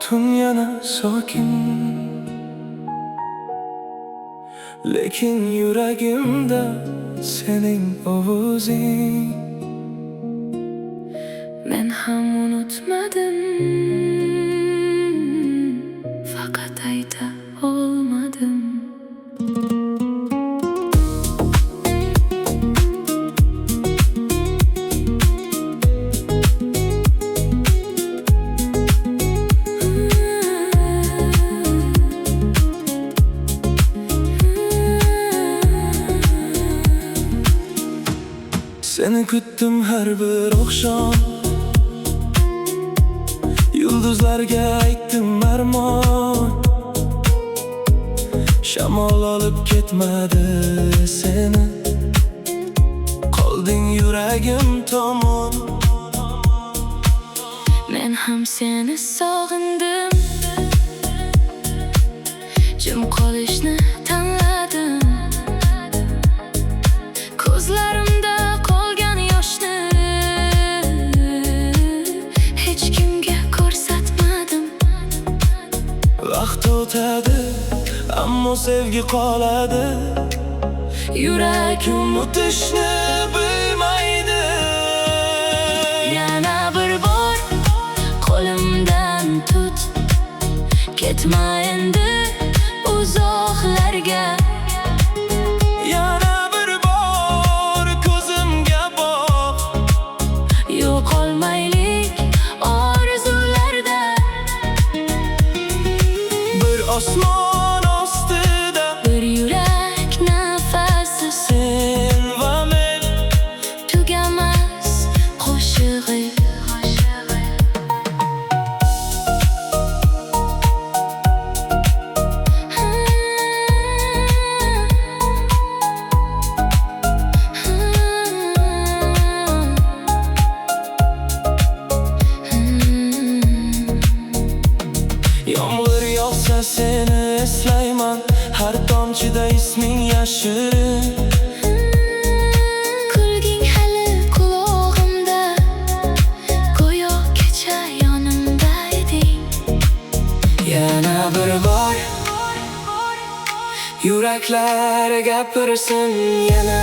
tun yana sokin, lekin yuragimda sening ovozing. Men ham unutmadim, faqat ayta olmadim. Seni kutdim her bir oqshom, yulduzlarga aytdim armon. Shamol olib ketmadi seni, qolding yuragim tomon. Men ham seni sog'indim, jim qolishni tanladim. Ko'zlarimda qolgan yoshni hech kimga ko'rsatmadim. Vaqt o'tadi, ammo sevgi qoladi. Yuragim unutishni bilmaydi. Yana bir bor qo'limdan tut, ketma endi uzoqlarga. Yana bir bor ko'zimga boq, Yo'qolmaylik orzularda. bir osmon ostida, Bir yurak nafasi, sen va men. tugamas qo'shig'i. Yomg'ir yog'sa seni eslayman, har tomchida isming yashirin. Kulging hali qulog'imda, go'yo kecha yonimda eding. Yana bir bor yuraklar gapirsin yana.